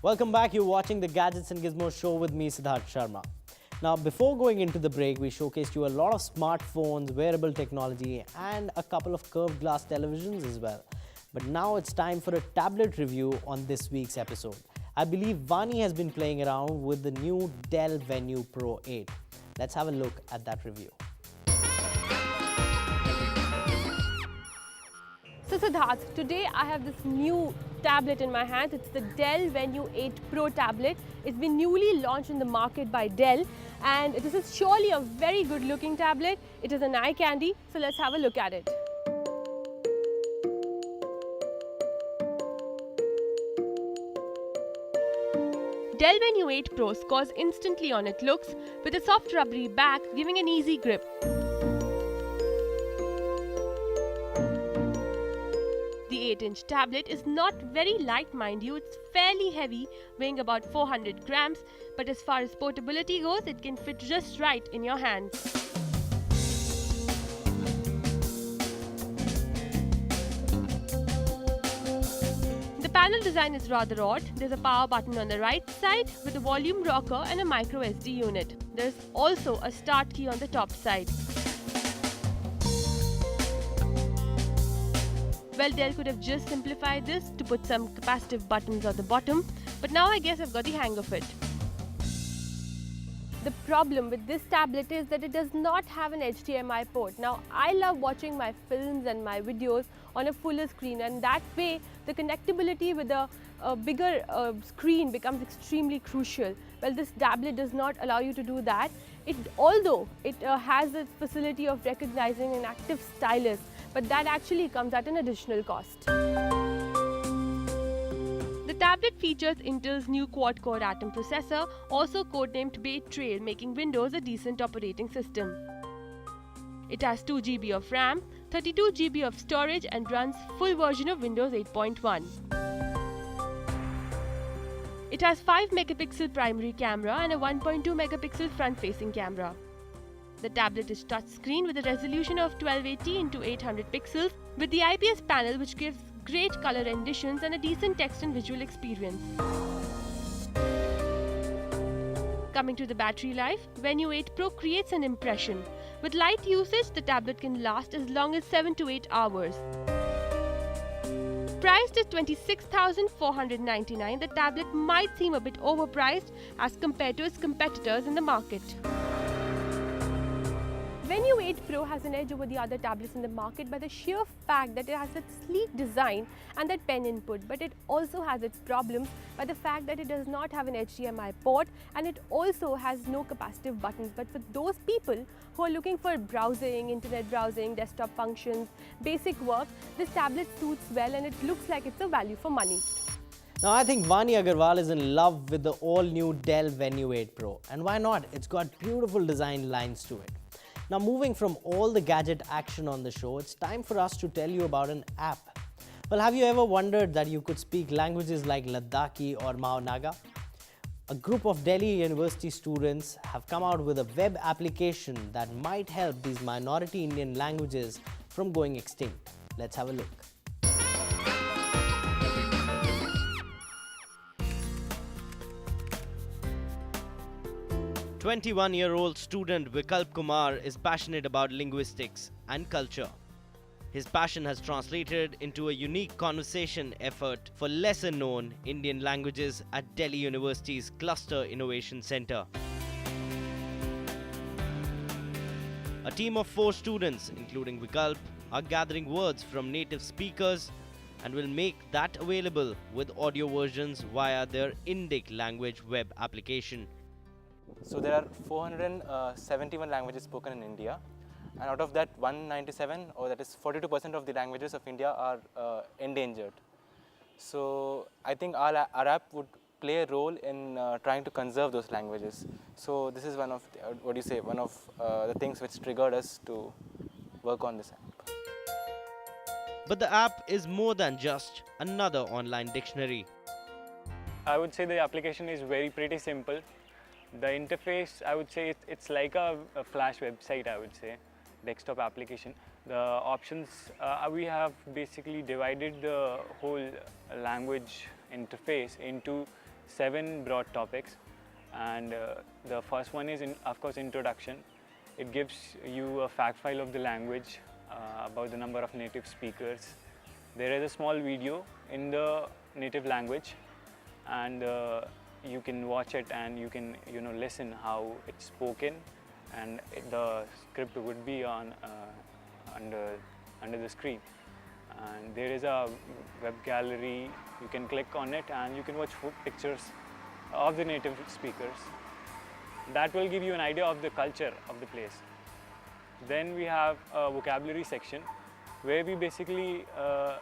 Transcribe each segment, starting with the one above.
Welcome back. You're watching the Gadgets and Gizmos show with me, Siddharth Sharma. Now, before going into the break, we showcased you a lot of smartphones, wearable technology, and a couple of curved glass televisions as well. But now it's time for a tablet review on this week's episode. I believe Vani has been playing around with the new Dell Venue Pro 8. Let's have a look at that review. So Siddharth, today I have this new tablet in my hands. It's the Dell Venue 8 Pro tablet. It's been newly launched in the market by Dell, and this is surely a very good looking tablet. It is an eye candy, so let's have a look at it. Dell Venue 8 Pro scores instantly on its looks with a soft rubbery back giving an easy grip. The 8-inch tablet is not very light, mind you. It's fairly heavy, weighing about 400 grams, but as far as portability goes, it can fit just right in your hands. The panel design is rather odd. There's a power button on the right side with a volume rocker and a micro SD unit. There's also a start key on the top side. Well, Dell could have just simplified this to put some capacitive buttons on the bottom, but now I guess I've got the hang of it. The problem with this tablet is that it does not have an HDMI port. Now, I love watching my films and my videos on a fuller screen, and that way the connectivity with a bigger screen becomes extremely crucial. Well, this tablet does not allow you to do that. Although it has the facility of recognizing an active stylus, but that actually comes at an additional cost. The tablet features Intel's new quad-core Atom processor, also codenamed Bay Trail, making Windows a decent operating system. It has 2 GB of RAM, 32 GB of storage, and runs full version of Windows 8.1. It has 5 megapixel primary camera and a 1.2 megapixel front-facing camera. The tablet is touchscreen with a resolution of 1280 into 800 pixels with the IPS panel, which gives great color renditions and a decent text and visual experience. Coming to the battery life, Venue 8 Pro creates an impression. With light usage, the tablet can last as long as 7 to 8 hours. Priced at $26,499, the tablet might seem a bit overpriced as compared to its competitors in the market. Venue 8 Pro has an edge over the other tablets in the market by the sheer fact that it has that sleek design and that pen input, but it also has its problems by the fact that it does not have an HDMI port and it also has no capacitive buttons. But for those people who are looking for browsing, internet browsing, desktop functions, basic work, this tablet suits well and it looks like it's a value for money. Now, I think Vani Agarwal is in love with the all-new Dell Venue 8 Pro. And why not? It's got beautiful design lines to it. Now, moving from all the gadget action on the show, it's time for us to tell you about an app. Well, have you ever wondered that you could speak languages like Ladakhi or Mao Naga? A group of Delhi University students have come out with a web application that might help these minority Indian languages from going extinct. Let's have a look. 21-year-old student Vikalp Kumar is passionate about linguistics and culture. His passion has translated into a unique conversation effort for lesser-known Indian languages at Delhi University's Cluster Innovation Center. A team of 4 students, including Vikalp, are gathering words from native speakers and will make that available with audio versions via their Indic language web application. So there are 471 languages spoken in India, and out of that 197, or that is 42% of the languages of India are endangered. So I think our app would play a role in trying to conserve those languages. So this is one of the things which triggered us to work on this app. But the app is more than just another online dictionary. I would say the application is pretty simple. The interface, I would say it's like a Flash website, I would say, desktop application. The options, we have basically divided the whole language interface into 7 broad topics, and the first one is, of course, introduction. It gives you a fact file of the language, about the number of native speakers. There is a small video in the native language, and you can watch it and you can listen how it's spoken, and the script would be on under the screen. And there is a web gallery. You can click on it and you can watch pictures of the native speakers. That will give you an idea of the culture of the place. Then we have a vocabulary section where we basically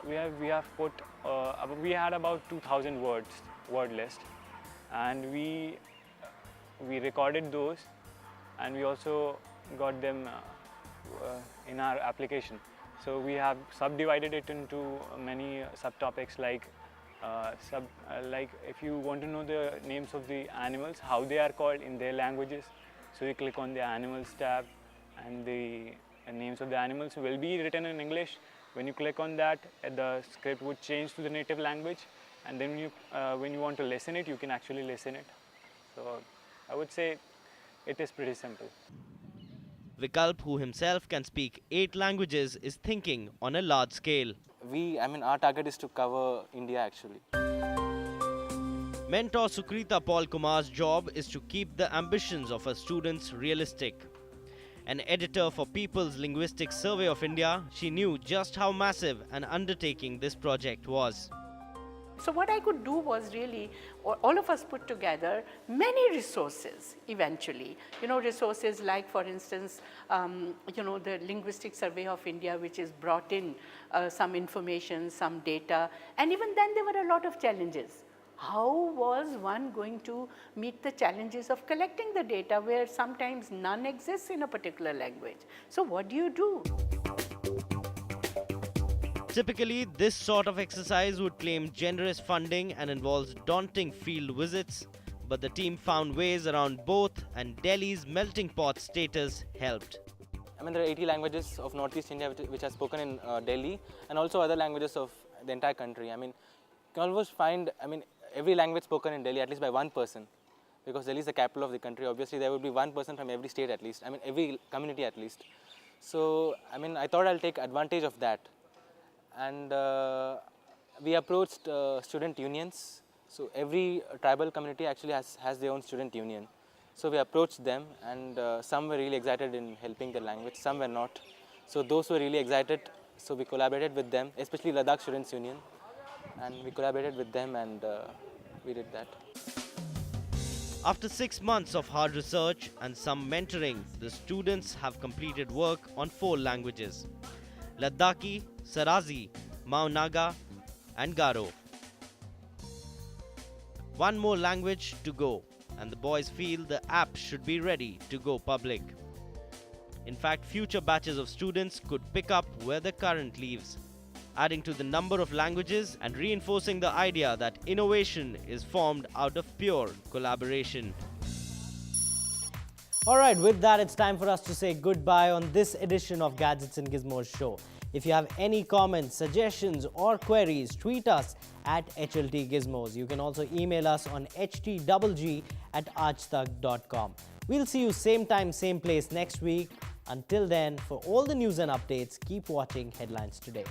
we had about 2,000 word list, and we recorded those, and we also got them in our application. So we have subdivided it into many subtopics, like if you want to know the names of the animals, how they are called in their languages, so you click on the animals tab, and the names of the animals will be written in English. When you click on that, the script would change to the native language, and then when you want to listen it, you can actually listen it. So I would say it is pretty simple. Vikalp, who himself can speak 8 languages, is thinking on a large scale. Our target is to cover India actually. Mentor Sukrita Paul Kumar's job is to keep the ambitions of her students realistic. An editor for People's Linguistic Survey of India, she knew just how massive an undertaking this project was. So what I could do was really, all of us put together many resources eventually. Resources like, for instance, the Linguistic Survey of India, which is brought in some information, some data, and even then there were a lot of challenges. How was one going to meet the challenges of collecting the data where sometimes none exists in a particular language? So what do you do? Typically, this sort of exercise would claim generous funding and involves daunting field visits, but the team found ways around both, and Delhi's melting pot status helped. There are 80 languages of Northeast India which are spoken in Delhi, and also other languages of the entire country. You can almost find every language spoken in Delhi at least by one person, because Delhi is the capital of the country. Obviously, there would be one person from every state at least, every community at least. So, I thought I'll take advantage of that. And we approached student unions. So every tribal community actually has their own student union. So we approached them, and some were really excited in helping the language, some were not. So those who were really excited, so we collaborated with them, especially Ladakh Students Union, and we collaborated with them, and we did that. After 6 months of hard research and some mentoring, the students have completed work on 4 languages: Ladakhi, Sarazi, Mao Naga, and Garo. One more language to go, and the boys feel the app should be ready to go public. In fact, future batches of students could pick up where the current leaves, adding to the number of languages and reinforcing the idea that innovation is formed out of pure collaboration. Alright, with that, it's time for us to say goodbye on this edition of Gadgets and Gizmos show. If you have any comments, suggestions or queries, tweet us at HLT Gizmos. You can also email us on htwg@aajtak.com. We'll see you same time, same place next week. Until then, for all the news and updates, keep watching Headlines Today.